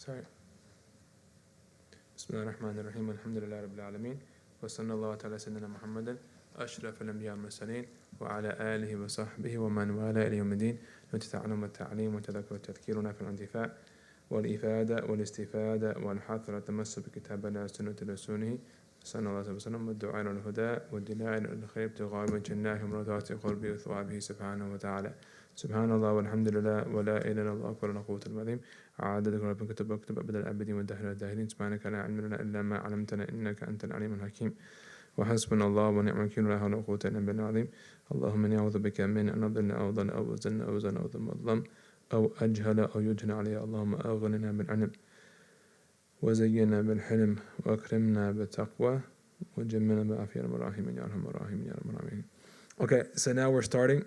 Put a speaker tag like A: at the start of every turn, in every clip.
A: Sorry. بسم الله الرحمن الرحيم الحمد لله رب العالمين وصلى الله تعالى سيدنا محمد أشرف الأنبياء والمرسلين وعلى آله وصحبه ومن والاه إلى يوم الدين وتتعلم التعليم وتذكر التذكير نافع الانتفاع والإفادة والاستفادة والحث على التمسك بكتابنا وسنة رسوله صلى الله عليه وسلم والدعاء إلى الهدى والدلاء إلى الخير ابتغاء وجه الله ومرضات قلبه وثوابه سبحانه وتعالى. سبحان الله والحمد لله ولا إله إلا الله ولا قوة إلا بالله عدد كل كتب واكتب أبد الأبدين والدهر الداهرين سبحانك لا علم لنا إلا ما علمتنا إنك أنت العليم الحكيم وحسبنا الله ونعم الوكيل لا حول ولا قوة إلا بالله العظيم. اللهم إني أعوذ بك من أن أضل أو ضل أو أزن أو زن أو ظلم أو أجهل أو يجهل علي. اللهم أغننا بالعلم وزينا بالحلم وأكرمنا بالتقوى وجملنا بالعافية الراحمين يا أرحم الراحمين يا رب العالمين. Okay, so now we're starting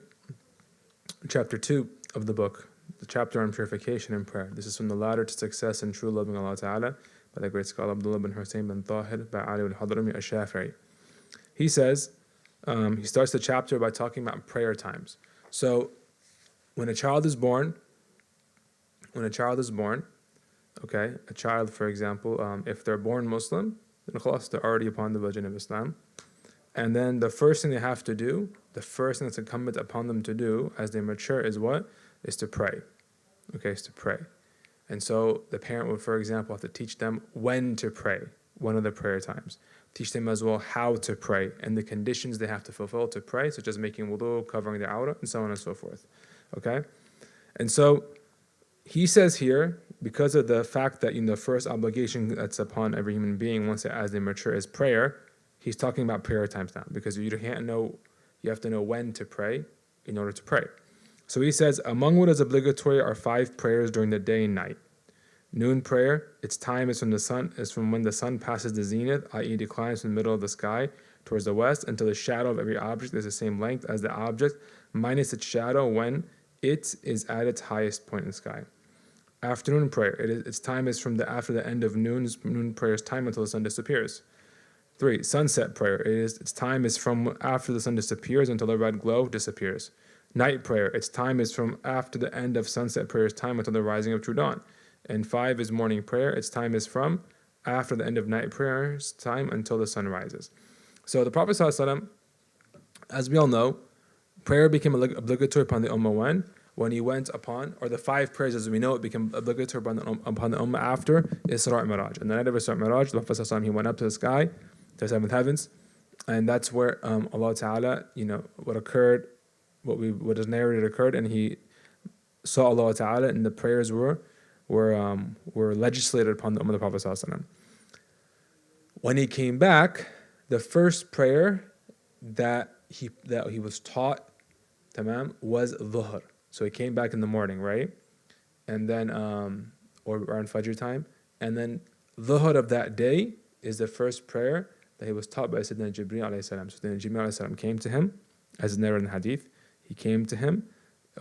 A: chapter 2 of the book, the chapter on purification and prayer. This is from the ladder to success and true loving Allah Ta'ala by the great scholar Abdullah bin Hussayn bin Tahir by Ali al-Hadrami al-Shafi'i. He says, he starts the chapter by talking about prayer times. So when a child is born, okay, a child, for example, if they're born Muslim, then khalas, they're already upon the religion of Islam. And then the first thing they have to do, the first thing that's incumbent upon them to do as they mature is what? Is to pray. Okay, is to pray. And so the parent would, for example, have to teach them when to pray, one of the prayer times. Teach them as well how to pray and the conditions they have to fulfill to pray, such as making wudu, covering their awrah, and so on and so forth. Okay? And so he says here, because of the fact that the first obligation that's upon every human being once as they mature is prayer, he's talking about prayer times now, because you have to know when to pray in order to pray. So he says, among what is obligatory are 5 prayers during the day and night. Noon prayer, its time is from when the sun passes the zenith, i.e. declines from the middle of the sky towards the west, until the shadow of every object is the same length as the object, minus its shadow when it is at its highest point in the sky. Afternoon prayer, its time is from after the end of noon prayer's time until the sun disappears. 3. Sunset prayer, its time is from after the sun disappears until the red glow disappears. Night prayer, its time is from after the end of sunset prayer's time until the rising of true dawn. And 5 is morning prayer, its time is from after the end of night prayer's time until the sun rises. So the Prophet ﷺ, as we all know, prayer became obligatory upon the Ummah when he went upon, or the 5 prayers as we know it became obligatory upon the Ummah after Isra and Miraj. And the night of Isra and Miraj, the Prophet ﷺ, he went up to the sky, to the 7th heavens, and that's where Allah Ta'ala, what is narrated occurred, and he saw Allah Ta'ala, and the prayers were legislated upon the Ummah of the Prophet ﷺ. When he came back, the first prayer that he was taught, was Dhuhr. So he came back in the morning, right? And then, or around Fajr time, and then Dhuhr of that day is the first prayer that he was taught by Sayyidina Jibreel alayhi salam. So Sayyidina Jibreel alayhi salam came to him, as is narrated in the hadith. He came to him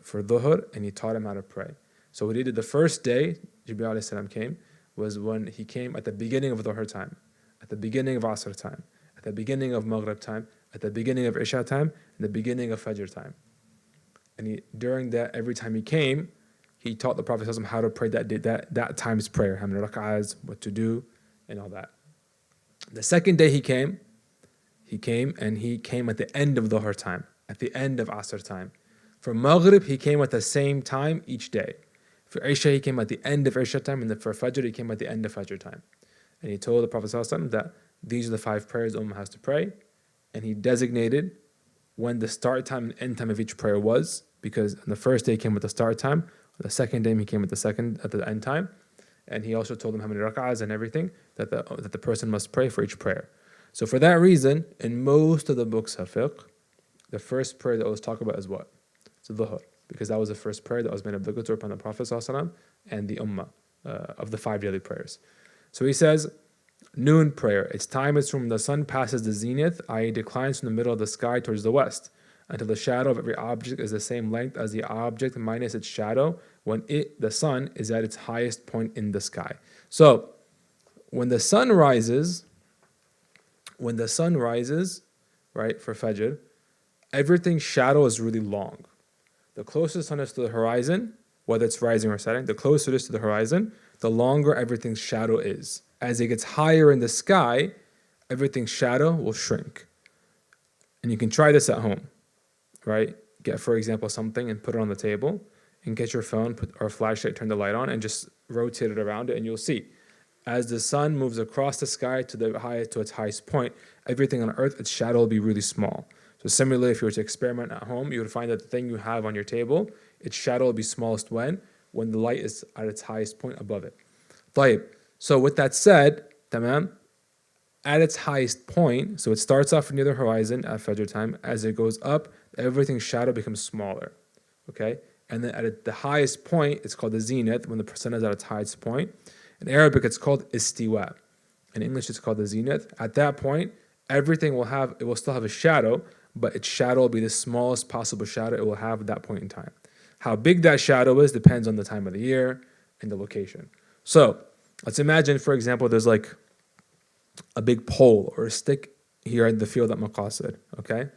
A: for Dhuhr and he taught him how to pray. So what he did the first day, Jibreel alayhi salam came, was when he came at the beginning of Dhuhr time, at the beginning of Asr time, at the beginning of Maghrib time, at the beginning of Isha time, and the beginning of Fajr time. And during that, every time he came, he taught the Prophet ﷺ how to pray that time's prayer, how many rak'ahs, what to do, and all that. The second day he came at the end of Dhuhr time, at the end of Asr time. For Maghrib, he came at the same time each day. For Isha, he came at the end of Isha time, and then for Fajr, he came at the end of Fajr time. And he told the Prophet ﷺ that these are the 5 prayers the Ummah has to pray, and he designated when the start time and end time of each prayer was, because on the first day he came with the start time, on the second day he came with the end time, and he also told them how many rak'ahs and everything that the person must pray for each prayer. So for that reason, in most of the books of fiqh, the first prayer that was talked about is what? It's Dhuhr, because that was the first prayer that was made obligatory upon the Prophet ﷺ and the Ummah of the 5 daily prayers. So he says, noon prayer, its time is from the sun passes the zenith, i.e. declines from the middle of the sky towards the west, until the shadow of every object is the same length as the object minus its shadow when the sun is at its highest point in the sky. So when the sun rises, right, for Fajr, everything's shadow is really long. The closer the sun is to the horizon, whether it's rising or setting, the closer it is to the horizon, the longer everything's shadow is. As it gets higher in the sky, everything's shadow will shrink. And you can try this at home, right? Get, for example, something and put it on the table, and get your phone or flashlight, turn the light on, and just rotate it around it, and you'll see. As the sun moves across the sky to its highest point, everything on earth, its shadow will be really small. So similarly, if you were to experiment at home, you would find that the thing you have on your table, its shadow will be smallest when the light is at its highest point above it. طيب. So with that said, tamam, at its highest point, so it starts off near the horizon at Fajr time. As it goes up, everything's shadow becomes smaller. Okay? And then at the highest point, it's called the zenith, when the sun is at its highest point. In Arabic, it's called istiwa. In English, it's called the zenith. At that point, everything will still have a shadow, but its shadow will be the smallest possible shadow it will have at that point in time. How big that shadow is depends on the time of the year and the location. So let's imagine, for example, there's like a big pole or a stick here in the field at Maqasid, okay?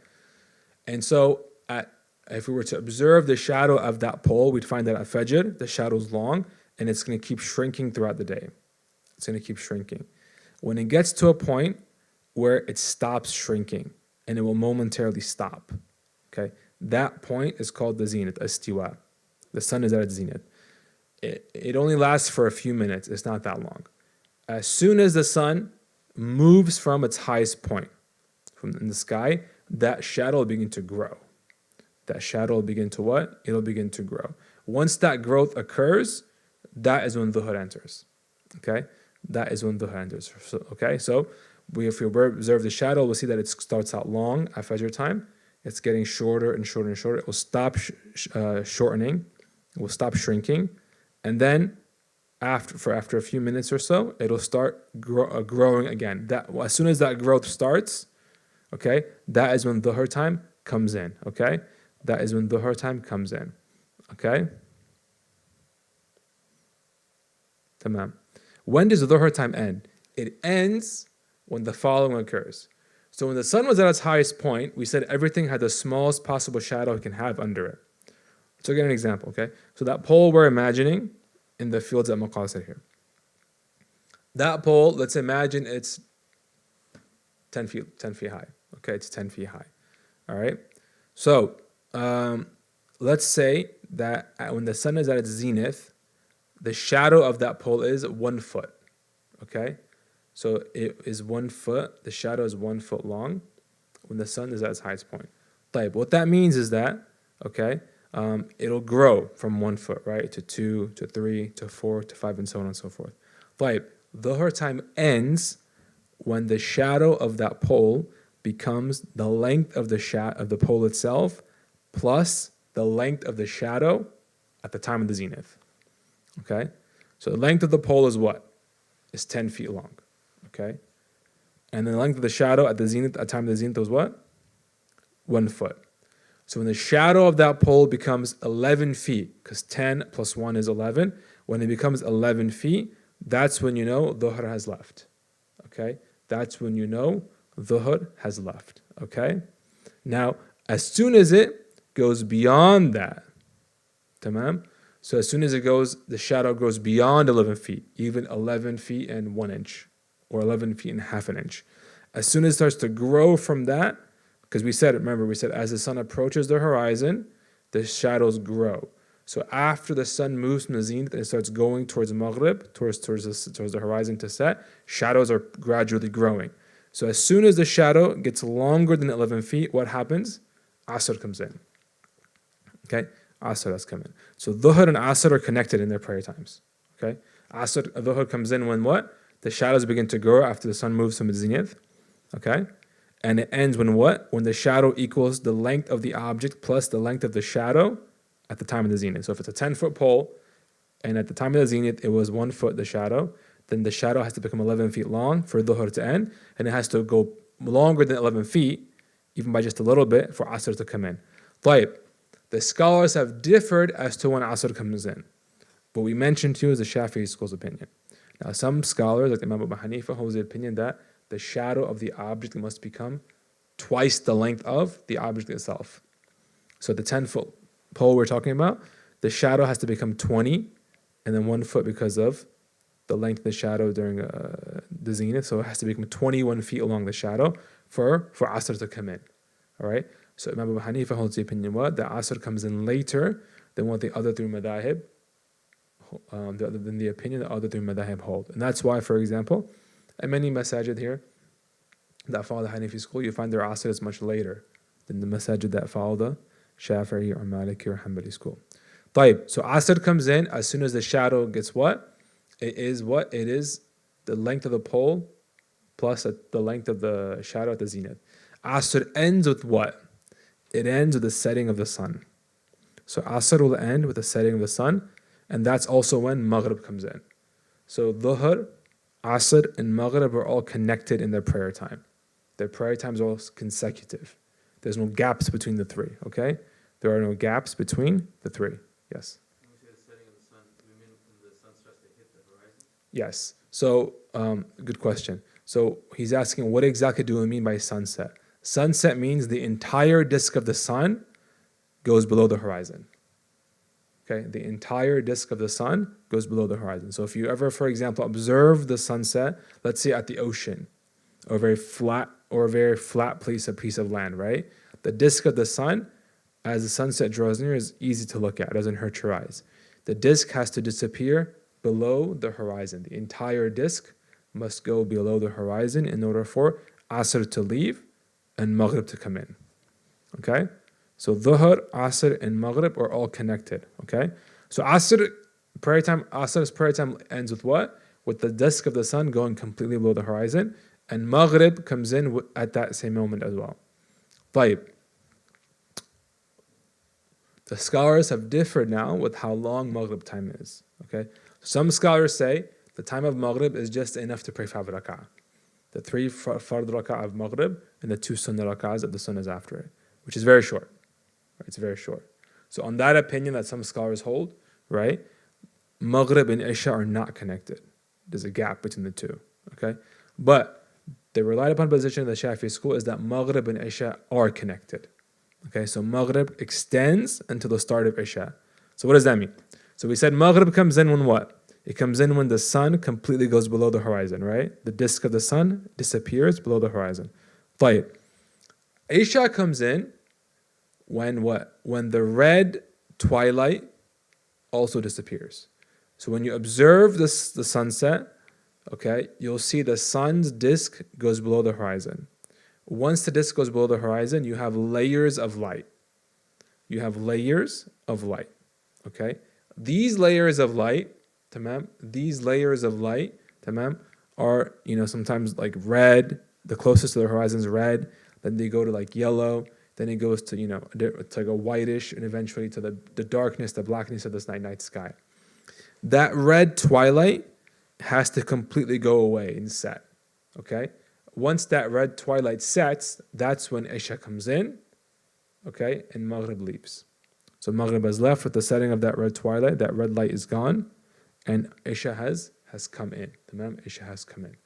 A: And so if we were to observe the shadow of that pole, we'd find that at Fajr, the shadow's long, and it's going to keep shrinking throughout the day. It's going to keep shrinking. When it gets to a point where it stops shrinking, and it will momentarily stop, okay? That point is called the zenith, istiwa. The sun is at its zenith. It only lasts for a few minutes. It's not that long. As soon as the sun moves from its highest point in the sky, that shadow will begin to grow. That shadow will begin to what? It'll begin to grow. Once that growth occurs, that is when Dhuhr enters. Okay? That is when Dhuhr enters. So, okay? So if we observe the shadow, we'll see that it starts out long at Fajr time. It's getting shorter and shorter and shorter. It will stop shortening. It will stop shrinking. And then after a few minutes or so, it'll start growing again. As soon as that growth starts, okay, that is when Dhuhr time comes in. Okay? That is when Dhuhr time comes in. Okay? Tamam. When does the Dhuhr time end? It ends when the following occurs. So when the sun was at its highest point, we said everything had the smallest possible shadow it can have under it. So get an example, okay? So that pole we're imagining in the fields at Maqasid here. That pole, let's imagine it's 10 feet high. Okay, it's 10 feet high. All right? So let's say that when the sun is at its zenith, the shadow of that pole is 1 foot. Okay? So it is 1 foot, the shadow is 1 foot long when the sun is at its highest point. What that means is that, okay, it'll grow from 1 foot, right, to 2, to 3, to 4, to 5, and so on and so forth. Dhuhr time ends when the shadow of that pole becomes the length of the pole itself plus the length of the shadow at the time of the zenith. Okay? So the length of the pole is what? Is 10 feet long. Okay? And then the length of the shadow at the time of the zenith was what? 1 foot. So when the shadow of that pole becomes 11 feet, because 10 plus 1 is 11, when it becomes 11 feet, that's when you know Dhuhr has left. Okay? That's when you know Dhuhr has left. Okay? Now, as soon as it goes beyond that, tamam? So as soon as the shadow goes beyond 11 feet, even 11 feet and 1 inch, or 11 feet and half an inch. As soon as it starts to grow from that, because we said as the sun approaches the horizon, the shadows grow. So after the sun moves from the zenith and starts going towards Maghrib, towards the horizon to set, shadows are gradually growing. So as soon as the shadow gets longer than 11 feet, what happens? Asr comes in. Okay? Asr has come in. So Dhuhr and Asr are connected in their prayer times. Okay? Dhuhr comes in when what? The shadows begin to grow after the sun moves from the zenith. Okay? And it ends when what? When the shadow equals the length of the object plus the length of the shadow at the time of the zenith. So if it's a 10-foot pole, and at the time of the zenith it was 1 foot the shadow, then the shadow has to become 11 feet long for Dhuhr to end, and it has to go longer than 11 feet, even by just a little bit, for Asr to come in. The scholars have differed as to when Asr comes in. What we mentioned to you is the Shafi'i school's opinion. Now some scholars, like Imam Abu Hanifa, holds the opinion that the shadow of the object must become twice the length of the object itself. So the 10-foot pole we're talking about, the shadow has to become 20 and then 1 foot because of the length of the shadow during the zenith. So it has to become 21 feet along the shadow for Asr to come in. All right. So Imam Abu Hanifa holds the opinion what? The Asr comes in later than what the other three madahib, than the opinion the other three madahib hold. And that's why, for example, at many masajid here that follow the Hanafi school, you find their Asr is much later than the masajid that follow the Shafi'i or Maliki or Hanbali school. طيب, so Asr comes in as soon as the shadow gets what? It is what? It is the length of the pole plus the length of the shadow at the zenith. Asr ends with what? It ends with the setting of the sun. So Asr will end with the setting of the sun, and that's also when Maghrib comes in. So Dhuhr, Asr, and Maghrib are all connected in their prayer time. Their prayer times are all consecutive. There's no gaps between the three, okay? There are no gaps between the three. Yes?
B: When we say the setting of the sun, do we mean when the sun starts to hit the horizon?
A: Yes. So, good question. So he's asking, what exactly do we mean by sunset? Sunset means the entire disk of the sun goes below the horizon. Okay, the entire disk of the sun goes below the horizon. So if you ever, for example, observe the sunset, let's say at the ocean, or a very flat place, a piece of land, right? The disk of the sun, as the sunset draws near, is easy to look at. It doesn't hurt your eyes. The disk has to disappear below the horizon. The entire disk must go below the horizon in order for Asr to leave and Maghrib to come in. Okay? So Dhuhr, Asr, and Maghrib are all connected. Okay? So Asr's prayer time ends with what? With the disk of the sun going completely below the horizon, and Maghrib comes in at that same moment as well. طيب. The scholars have differed now with how long Maghrib time is. Okay? Some scholars say the time of Maghrib is just enough to pray 5 rak'ah. The 3 fard rak'ah of Maghrib and the 2 sunnah rak'ahs of the sunnahs after it, which is very short. Right? It's very short. So on that opinion that some scholars hold, right, Maghrib and Isha are not connected. There's a gap between the two. Okay? But the relied upon position of the Shafi'i school is that Maghrib and Isha are connected. Okay, so Maghrib extends until the start of Isha. So what does that mean? So we said Maghrib comes in when what? It comes in when the sun completely goes below the horizon, right? The disk of the sun disappears below the horizon. طيب. Isha comes in when what? When the red twilight also disappears. So when you observe the sunset, okay, you'll see the sun's disk goes below the horizon. Once the disk goes below the horizon, you have layers of light. You have layers of light. Okay? These layers of light, tamam, are, sometimes like red, the closest to the horizon is red, then they go to like yellow, then it goes to, it's like a whitish, and eventually to the darkness, the blackness of this night sky. That red twilight has to completely go away and set. Okay? Once that red twilight sets, that's when Isha comes in, okay, and Maghrib leaves. So Maghrib is left with the setting of that red twilight, that red light is gone, and Isha has come in. Tamam, Isha has come in.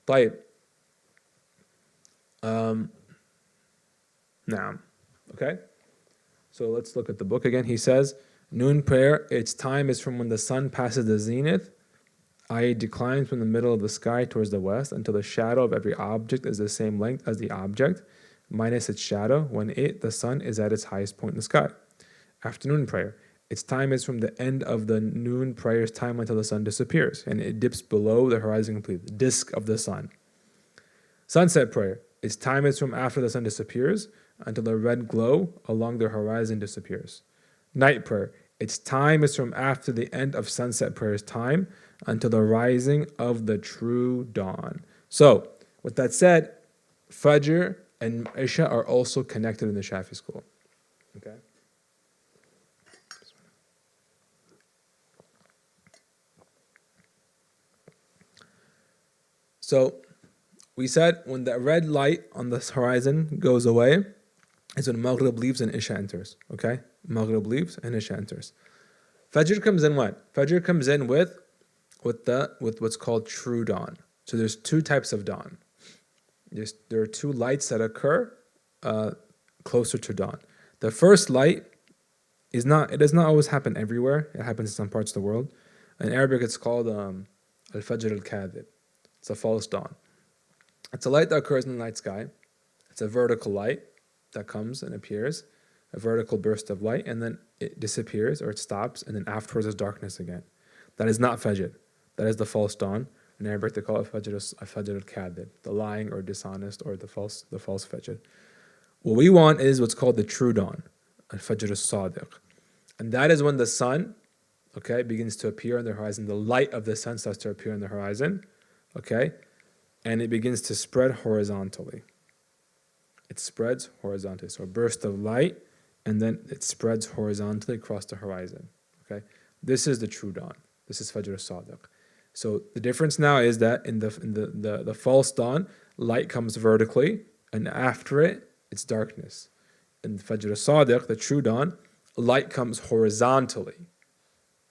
A: طيب. Now, okay? So let's look at the book again. He says, noon prayer, its time is from when the sun passes the zenith, i.e. declines from the middle of the sky towards the west until the shadow of every object is the same length as the object, minus its shadow, when the sun, is at its highest point in the sky. Afternoon prayer. Its time is from the end of the noon prayer's time until the sun disappears, and it dips below the horizon completely, the disk of the sun. Sunset prayer. Its time is from after the sun disappears until the red glow along the horizon disappears. Night prayer. Its time is from after the end of sunset prayer's time until the rising of the true dawn. So, with that said, Fajr and Isha are also connected in the Shafi school. Okay? So, we said when the red light on the horizon goes away, is when Maghrib leaves and Isha enters. Okay? Maghrib leaves and Isha enters. Fajr comes in what? Fajr comes in with what's called true dawn. So there's 2 types of dawn. There are 2 lights that occur closer to dawn. The first light it does not always happen everywhere. It happens in some parts of the world. In Arabic, it's called Al-Fajr al-Kadhib. It's a false dawn. It's a light that occurs in the night sky. It's a vertical light that comes and appears, a vertical burst of light, and then it disappears or it stops, and then afterwards there's darkness again. That is not Fajr. That is the false dawn. In Arabic they call it Fajr al-Kadhib, the lying or dishonest or the false Fajr. What we want is what's called the true dawn, Al-Fajr al-Sadiq. And that is when the sun, okay, begins to appear on the horizon. The light of the sun starts to appear on the horizon, okay, and it begins to spread horizontally. It spreads horizontally. So a burst of light, and then it spreads horizontally across the horizon, okay. This is the true dawn. This is Fajr al-Sadiq. So the difference now is that in the false dawn, light comes vertically, and after it, it's darkness. In Fajr al-Sadiq, the true dawn, light comes horizontally,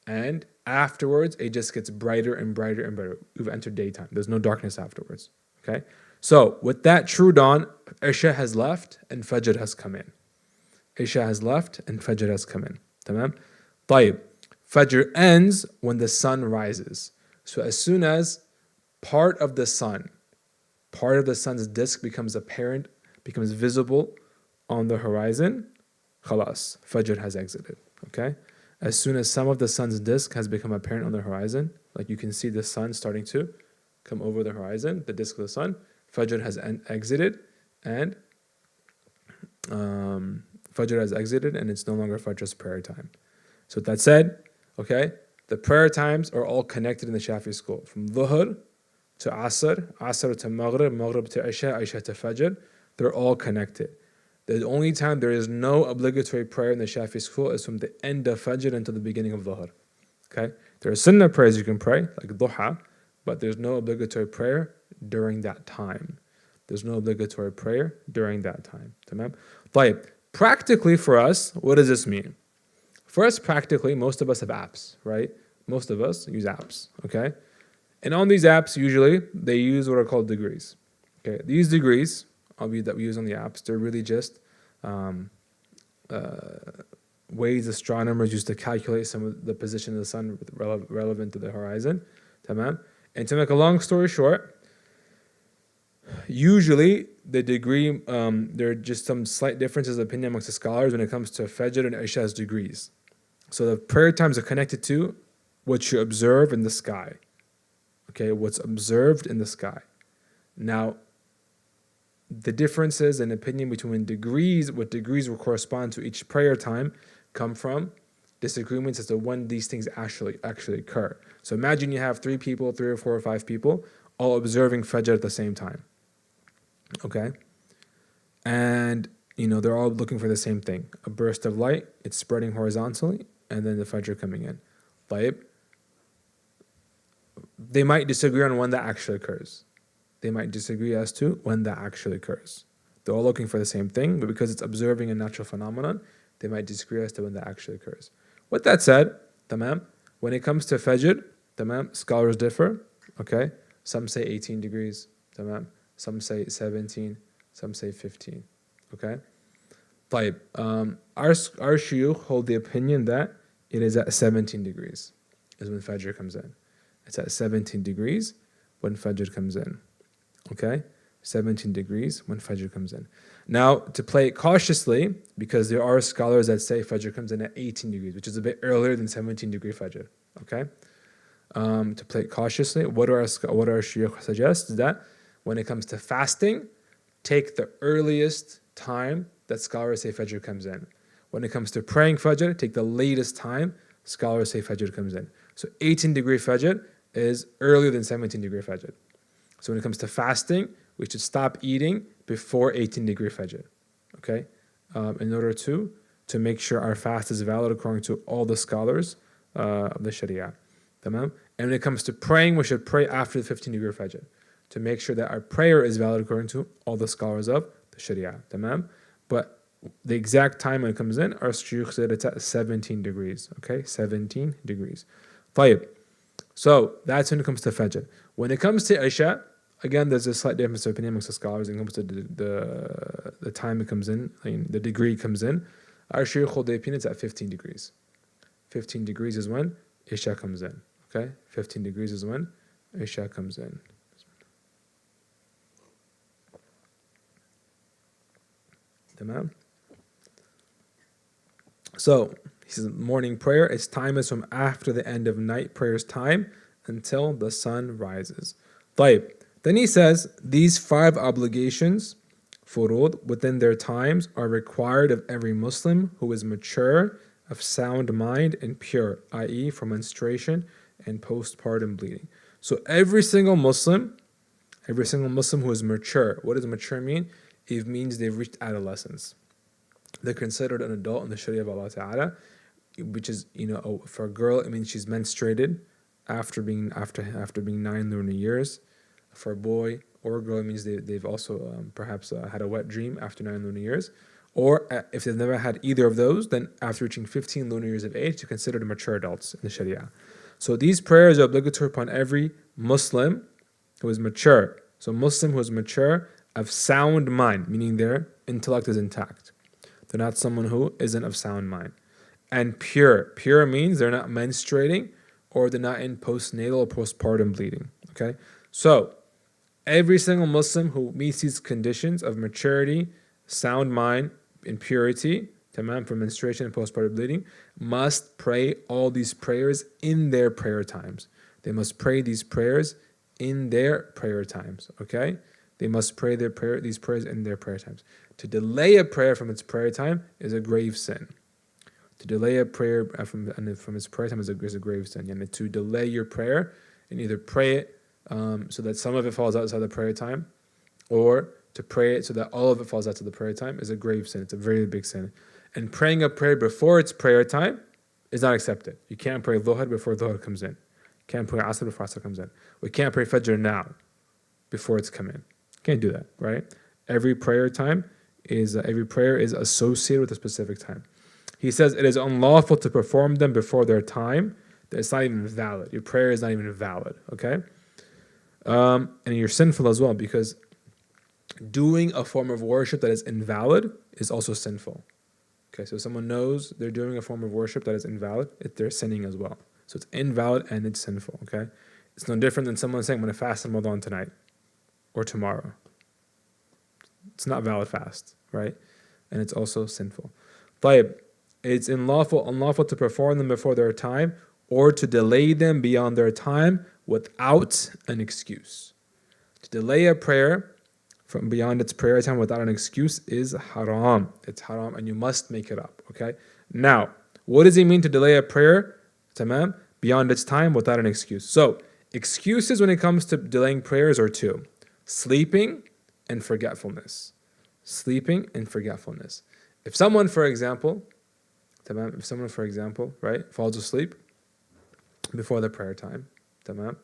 A: and afterwards it just gets brighter and brighter and brighter. We've entered daytime. There's no darkness afterwards. Okay? So with that true dawn, Isha has left and Fajr has come in. Isha has left and Fajr has come in. Tamam? طيب. Fajr ends when the sun rises. So as soon as part of the sun's disk becomes apparent, becomes visible on the horizon, khalas, Fajr has exited. Okay? As soon as some of the sun's disk has become apparent on the horizon, like you can see the sun starting to come over the horizon, the disk of the sun, Fajr has exited, and it's no longer Fajr's prayer time. So with that said, okay, the prayer times are all connected in the Shafi'i school. From Dhuhr to Asr, Asr to Maghrib, Maghrib to Isha, Isha to Fajr, they're all connected. The only time there is no obligatory prayer in the Shafi'i school is from the end of Fajr until the beginning of Dhuhr. Okay? There are sunnah prayers you can pray, like Duha, but there's no obligatory prayer during that time. There's no obligatory prayer during that time. Tamam? طيب. Practically for us, what does this mean? First, practically, most of us have apps, right? Most of us use apps, okay? And on these apps, usually, they use what are called degrees. Okay, these degrees, that we use on the apps, they're really just ways astronomers use to calculate some of the position of the sun relevant to the horizon. Tamam? And to make a long story short, usually the degree, there are just some slight differences of opinion amongst the scholars when it comes to Fajr and Isha's degrees. So the prayer times are connected to what you observe in the sky. Okay, what's observed in the sky. Now, the differences in opinion between degrees, what degrees will correspond to each prayer time, come from disagreements as to when these things actually occur. So imagine you have 3 people, 3 or 4 or 5 people, all observing Fajr at the same time. Okay? And, they're all looking for the same thing. A burst of light, it's spreading horizontally, and then the Fajr coming in. طيب. They might disagree on when that actually occurs. They might disagree as to when that actually occurs. They're all looking for the same thing, but because it's observing a natural phenomenon, they might disagree as to when that actually occurs. With that said, tamam, when it comes to Fajr, tamam, scholars differ, okay? Some say 18 degrees, tamam. Some say 17, some say 15, okay? طيب, our shuyukh hold the opinion that it is at 17 degrees is when Fajr comes in. It's at 17 degrees when Fajr comes in. Okay? 17 degrees when Fajr comes in. Now, to play it cautiously, because there are scholars that say Fajr comes in at 18 degrees, which is a bit earlier than 17 degree Fajr. Okay? To play it cautiously, what our shuyukh suggests is that when it comes to fasting, take the earliest time that scholars say Fajr comes in. When it comes to praying Fajr, take the latest time scholars say Fajr comes in. So 18 degree Fajr is earlier than 17 degree Fajr. So when it comes to fasting, we should stop eating before 18 degree Fajr. Okay? In order to make sure our fast is valid according to all the scholars of the Sharia. Tamam? And when it comes to praying, we should pray after the 15 degree Fajr to make sure that our prayer is valid according to all the scholars of the Sharia. Tamam? But the exact time when it comes in, our shuyukh said it's at 17 degrees. Okay? 17 degrees. طيب. So that's when it comes to Fajr. When it comes to Isha, again, there's a slight difference of opinion amongst the scholars when it comes to the time it comes in, the degree comes in. Our shuyukh hold the opinion it's at 15 degrees. 15 degrees is when Isha comes in. Okay? 15 degrees is when Isha comes in. Tamam. So he says morning prayer, its time is from after the end of night prayer's time until the sun rises. طيب. Then he says these 5 obligations, furud, within their times are required of every Muslim who is mature, of sound mind, and pure, i.e., from menstruation and postpartum bleeding. So every single Muslim who is mature, what does mature mean? It means they've reached adolescence. They're considered an adult in the Sharia of Allah Ta'ala, which is, for a girl, it means she's menstruated after being 9 lunar years. For a boy or a girl, it means they've also perhaps had a wet dream after 9 lunar years. Or if they've never had either of those, then after reaching 15 lunar years of age, they're considered mature adults in the Sharia. So these prayers are obligatory upon every Muslim who is mature. So Muslim who is mature, of sound mind, meaning their intellect is intact. They're not someone who isn't of sound mind. And pure. Pure means they're not menstruating or they're not in postnatal or postpartum bleeding. Okay? So every single Muslim who meets these conditions of maturity, sound mind, and purity, tamam, from menstruation and postpartum bleeding, must pray all these prayers in their prayer times. They must pray these prayers in their prayer times. Okay? They must pray these prayers in their prayer times. To delay a prayer from its prayer time is a grave sin. To delay a prayer from its prayer time is a grave sin. And to delay your prayer and either pray it so that some of it falls outside the prayer time, or to pray it so that all of it falls outside the prayer time is a grave sin. It's a very big sin. And praying a prayer before its prayer time is not accepted. You can't pray Dhuhr before Dhuhr comes in. You can't pray Asr before Asr comes in. We can't pray Fajr now before it's come in. Can't do that, right? Every prayer is associated with a specific time. He says it is unlawful to perform them before their time. That it's not even valid. Your prayer is not even valid, okay? And you're sinful as well, because doing a form of worship that is invalid is also sinful. Okay, so someone knows they're doing a form of worship that is invalid, they're sinning as well. So it's invalid and it's sinful, okay? It's no different than someone saying, I'm going to fast in Ramadan tonight or tomorrow. It's not valid fast, right? And it's also sinful. طيب, it's unlawful to perform them before their time or to delay them beyond their time without an excuse. To delay a prayer from beyond its prayer time without an excuse is haram. It's haram and you must make it up, okay? Now, what does it mean to delay a prayer, tamam, beyond its time without an excuse? So, excuses when it comes to delaying prayers are 2. Sleeping and forgetfulness. Sleeping and forgetfulness. If someone, for example, right, falls asleep before the prayer time, tamam,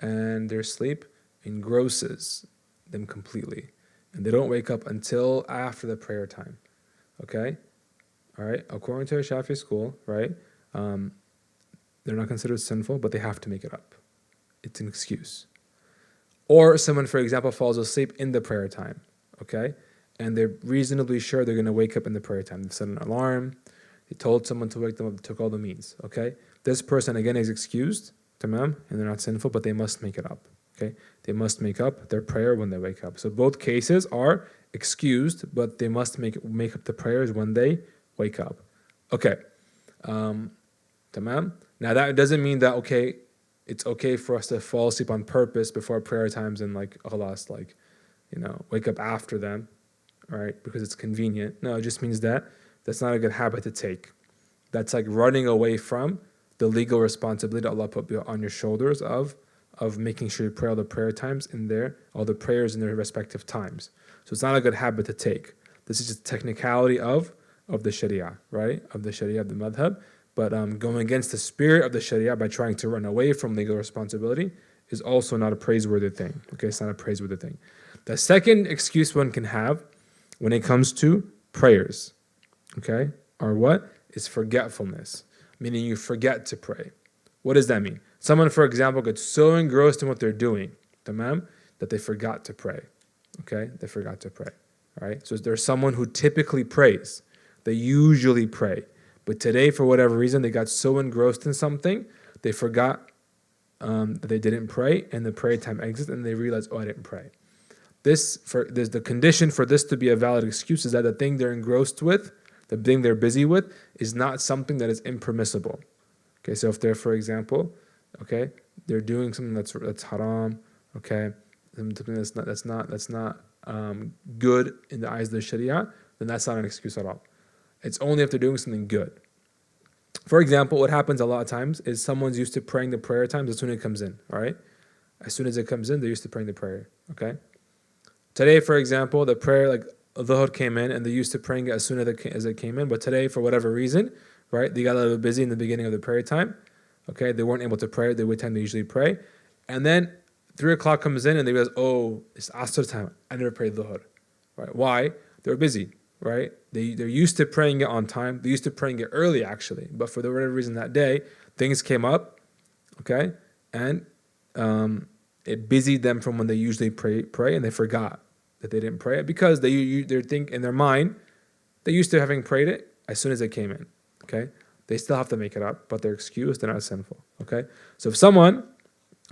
A: and their sleep engrosses them completely, and they don't wake up until after the prayer time, okay? All right, according to a Shafi'i school, right, they're not considered sinful, but they have to make it up. It's an excuse. Or someone, for example, falls asleep in the prayer time, okay? And they're reasonably sure they're going to wake up in the prayer time. They've set an alarm. They told someone to wake them up. They took all the means, okay? This person, again, is excused, tamam, and they're not sinful, but they must make it up, okay? They must make up their prayer when they wake up. So both cases are excused, but they must make up the prayers when they wake up. Okay, tamam? Now that doesn't mean that, okay, it's okay for us to fall asleep on purpose before prayer times and wake up after them, all right, because it's convenient. No, it just means that that's not a good habit to take. That's like running away from the legal responsibility that Allah put on your shoulders of making sure you pray all the prayer times all the prayers in their respective times. So it's not a good habit to take. This is just technicality of the Sharia, right? Of the Sharia, of the madhab. But going against the spirit of the Sharia by trying to run away from legal responsibility is also not a praiseworthy thing. Okay, it's not a praiseworthy thing. The second excuse one can have when it comes to prayers, okay, are what? Is forgetfulness, meaning you forget to pray. What does that mean? Someone, for example, gets so engrossed in what they're doing, tamam, that they forgot to pray. Okay, they forgot to pray. All right, so there's someone who typically prays. They usually pray. But today, for whatever reason, they got so engrossed in something, they forgot that they didn't pray, and the prayer time exits, and they realize, oh, I didn't pray. There's the condition for this to be a valid excuse is that the thing they're engrossed with, the thing they're busy with, is not something that is impermissible. Okay, so if they're, for example, okay, they're doing something that's haram, okay, something that's not good in the eyes of the Sharia, then that's not an excuse at all. It's only if they're doing something good. For example, what happens a lot of times is someone's used to praying the prayer times as soon as it comes in. All right, as soon as it comes in, they're used to praying the prayer. Okay. Today, for example, the prayer like Dhuhr came in, and they're used to praying it as soon as it came in. But today, for whatever reason, right, they got a little bit busy in the beginning of the prayer time. Okay, they weren't able to pray the way time they usually pray, and then 3 o'clock comes in, and they realize, oh, it's Asr time. I never prayed Dhuhr. Right? Why? They're busy. Right? They're used to praying it on time. They're used to praying it early, actually. But for whatever reason that day, things came up, okay, and it busied them from when they usually pray, and they forgot that they didn't pray it because they think in their mind they used to having prayed it as soon as it came in. Okay, they still have to make it up, but they're excused. They're not sinful. Okay, so if someone,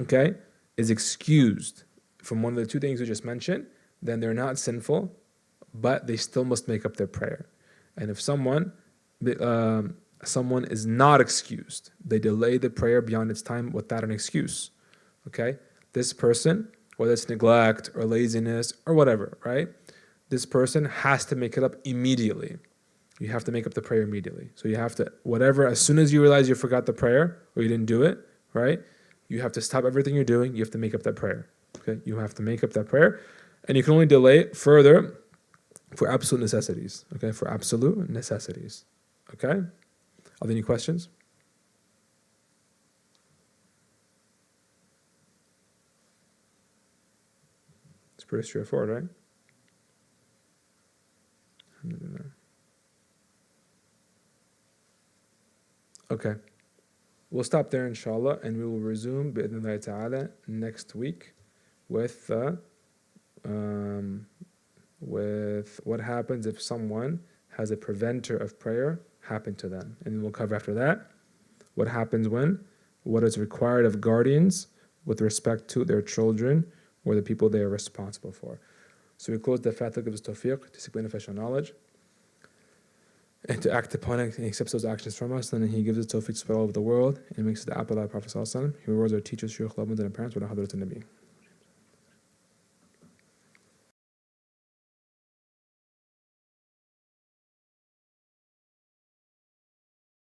A: okay, is excused from one of the two things we just mentioned, then they're not sinful, but they still must make up their prayer. And if someone is not excused, they delay the prayer beyond its time without an excuse. Okay, this person, whether it's neglect or laziness or whatever, right? This person has to make it up immediately. You have to make up the prayer immediately. So you have to, whatever, as soon as you realize you forgot the prayer or you didn't do it, right? You have to stop everything you're doing. You have to make up that prayer. Okay, you have to make up that prayer, and you can only delay it further for absolute necessities. Okay, for absolute necessities. Okay, are there any questions? It's pretty straightforward, right? Okay, we'll stop there inshallah, and we will resume bi'idhnillahi ta'ala next week with what happens if someone has a preventer of prayer happen to them. And we'll cover after that what happens what is required of guardians with respect to their children or the people they are responsible for. So we close the Fatih gives us tawfiq to seek beneficial knowledge and to act upon it, and he accepts those actions from us, and then he gives us tawfiq to spread all over the world and makes us the Abdullah Prophet. He rewards our teachers, Shaykh, loved ones, and our parents with a Hadrat al-Nabi.